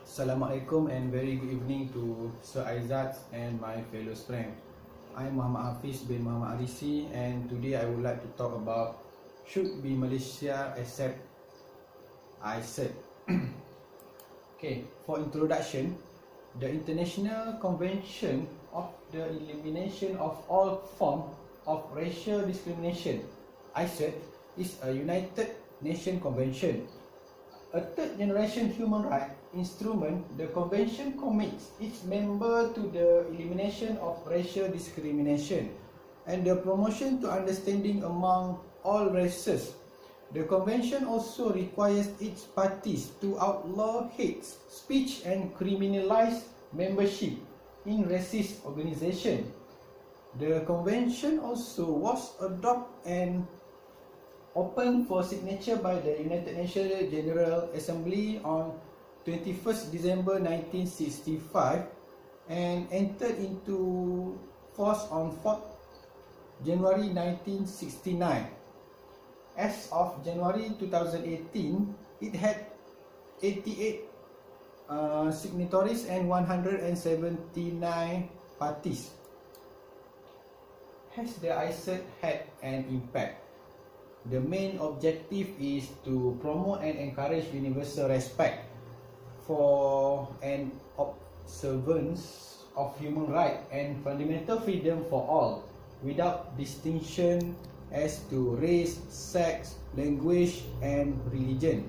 Assalamualaikum and very good evening to Sir Aizat and my fellow friends. I'm Muhammad Hafiz bin Muhammad Arisi, and today I would like to talk about should be Malaysia accept ICERD. Okay, for introduction, the International Convention of the Elimination of All Forms of Racial Discrimination, ICERD, is a United Nations Convention. A third-generation human rights instrument, the convention commits its members to the elimination of racial discrimination and the promotion to understanding among all races. The convention also requires its parties to outlaw hate speech and criminalize membership in racist organizations. The convention also was adopted and open for signature by the United Nations General Assembly on 21st December 1965 and entered into force on 4th January 1969. As of January 2018, it had 88 signatories and 179 parties. Has the ICERD had an impact? The main objective is to promote and encourage universal respect for and observance of human rights and fundamental freedom for all, without distinction as to race, sex, language, and religion.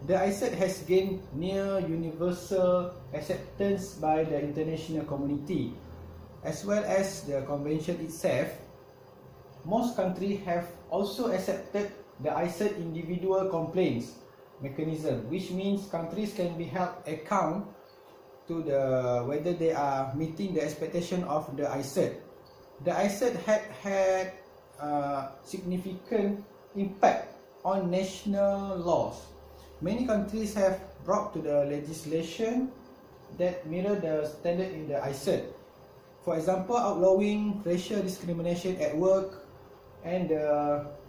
The ICERD has gained near universal acceptance by the international community, as well as the convention itself. Most countries have also accepted the ICERD individual complaints mechanism, which means countries can be held account to whether they are meeting the expectation of the ICERD. The ICERD had significant impact on national laws. Many countries have brought to the legislation that mirror the standard in the ICERD. For example, outlawing racial discrimination at work and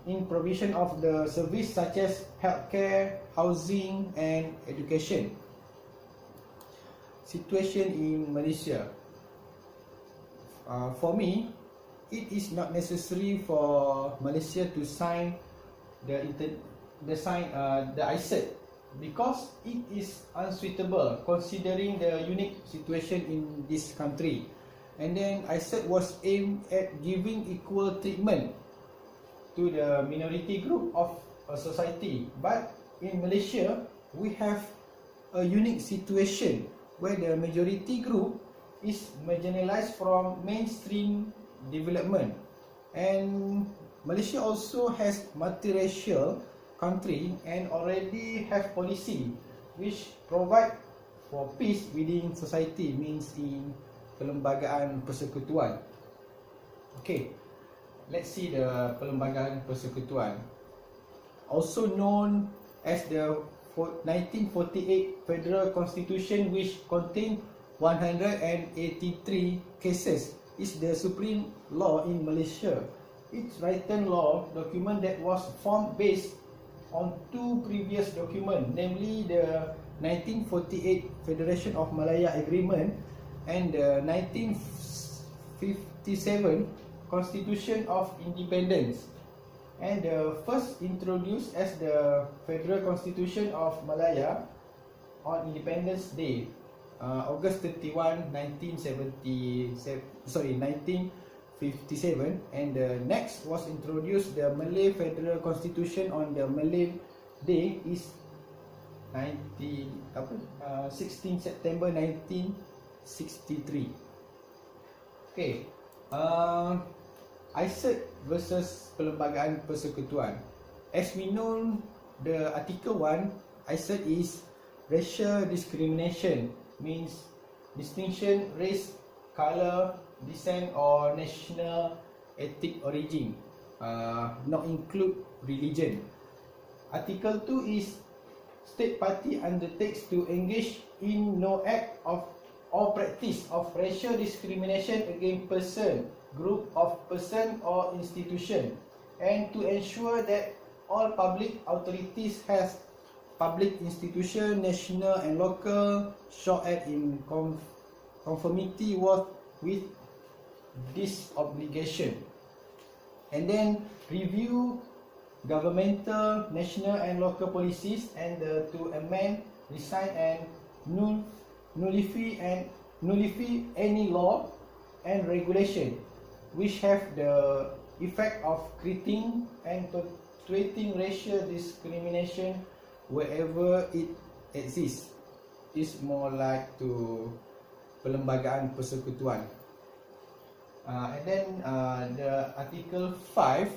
in provision of the service such as healthcare, housing, and education. Situation in Malaysia. For me, it is not necessary for Malaysia to sign the ICERD because it is unsuitable considering the unique situation in this country. And then ICERD was aimed at giving equal treatment to the minority group of a society. But in Malaysia, we have a unique situation where the majority group is marginalized from mainstream development. And Malaysia also has multiracial country and already have policy which provide for peace within society, means in Perlembagaan Persekutuan. Okay, let's see the Perlembagaan Persekutuan, also known as the 1948 Federal Constitution, which contained 183 cases, is the supreme law in Malaysia. It's written law document that was formed based on two previous documents, namely the 1948 Federation of Malaya Agreement and the 1957 Constitution of Independence, and the first introduced as the Federal Constitution of Malaya on Independence Day, August 31, 1957, and the next was introduced the Malay Federal Constitution on the Malay Day is 16 September 1963. Okay, ICERD versus Perlembagaan Persekutuan. As we know, the Article 1 ICERD is racial discrimination, means distinction, race, color, descent or national ethnic origin, not include religion. Article 2 is state party undertakes to engage in no act of or practice of racial discrimination against person, group of person or institution, and to ensure that all public authorities has public institution, national and local, shall act in conformity with this obligation. And then review governmental, national and local policies, and to amend, rescind and nullify any law and regulation which have the effect of creating and perpetuating racial discrimination wherever it exists. Is more like to perlembagaan persekutuan. And then the Article 5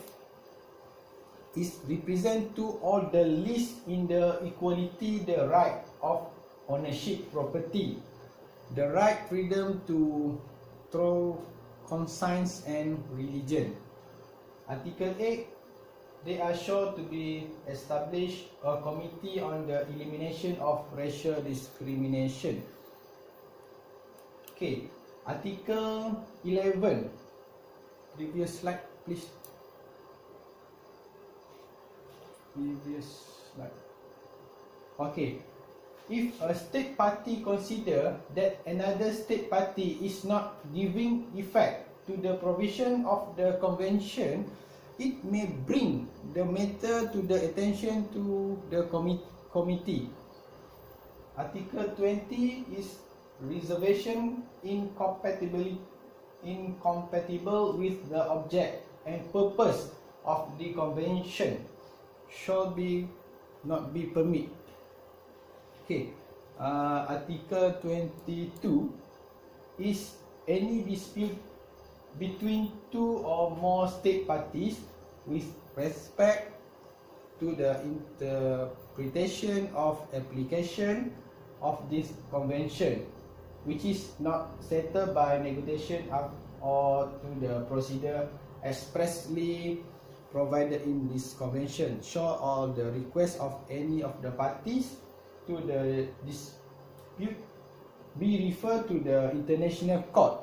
is represent to all the list in the equality, the right of ownership property, the right freedom to throw conscience and religion. Article 8, they are sure to be established a committee on the elimination of racial discrimination. Okay, Article 11, previous slide please. Previous slide. Okay, if a state party consider that another state party is not giving effect to the provision of the convention, it may bring the matter to the attention to the committee. Article 20 is reservation incompatible with the object and purpose of the convention shall not be permitted. Okay, Article 22 is any dispute between two or more state parties with respect to the interpretation of application of this convention, which is not settled by negotiation or to the procedure expressly provided in this convention, shall or the request of any of the parties to the dispute be referred to the international court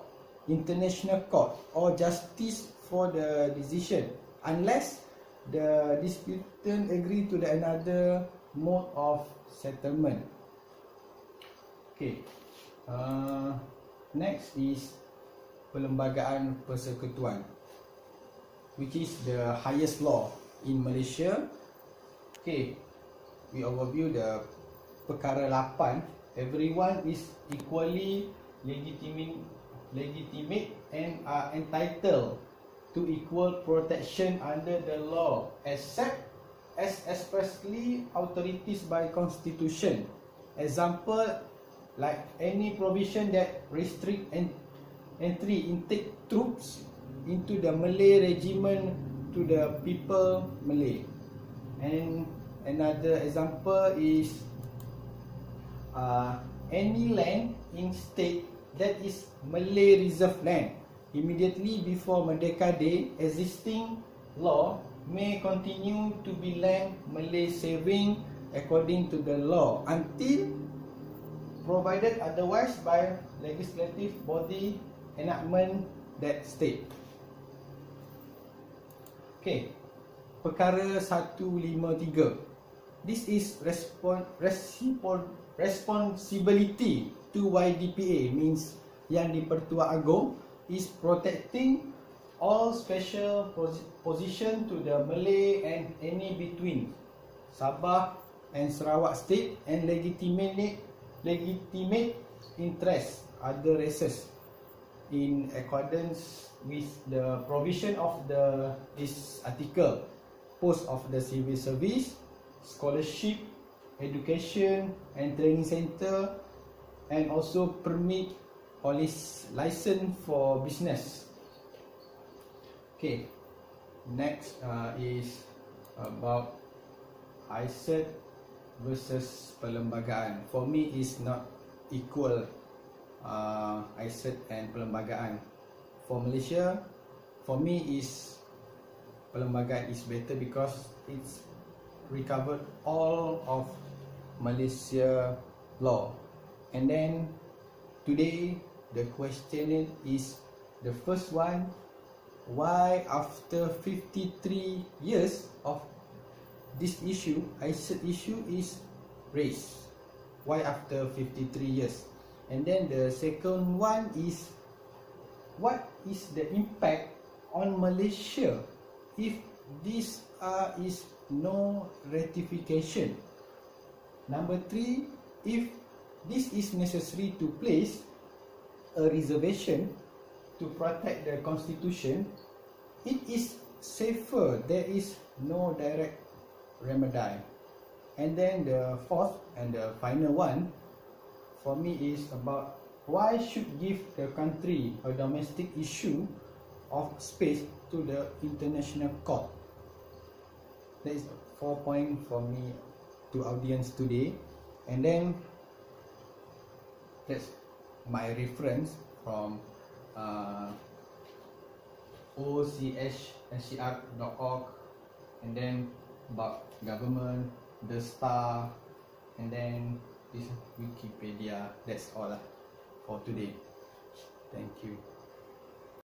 or justice for the decision, unless the disputant agree to the another mode of settlement. Okay, next is perlembagaan persekutuan, which is the highest law in Malaysia. Okay, we overview the perkara 8. Everyone is equally legitimate and are entitled to equal protection under the law, except as expressly authorities by constitution. Example, like any provision that restrict entry intake troops into the Malay regiment to the people Malay. And another example is any land in state that is Malay reserve land immediately before Merdeka Day, existing law may continue to be land Malay saving according to the law until provided otherwise by legislative body enactment that state. Okay, perkara 153. This is responsibility to YDPA, means Yang di-Pertuan Agong is protecting all special position to the Malay and any between Sabah and Sarawak state and legitimate interest other races in accordance with the provision of this article, post of the civil service, scholarship, education and training center, and also permit or license for business. Okay, next is about ICERD versus perlembagaan. For me, is not equal ICERD and perlembagaan. For Malaysia, for me is perlembagaan is better because it's recovered all of Malaysia law. And then today the question is the first one, why after 53 years of this issue, ICERD issue is raised. Why after 53 years? And then the second one is, what is the impact on Malaysia if this is no ratification? Number 3, if this is necessary to place a reservation to protect the constitution, it is safer, there is no direct remedy. And then the fourth and the final one for me is about why should give the country a domestic issue of space to the international court. That is 4 points for me to audience today. And then that's my reference from OCHNCR.org, and then about government, the star, and then this Wikipedia. That's all for today. Thank you.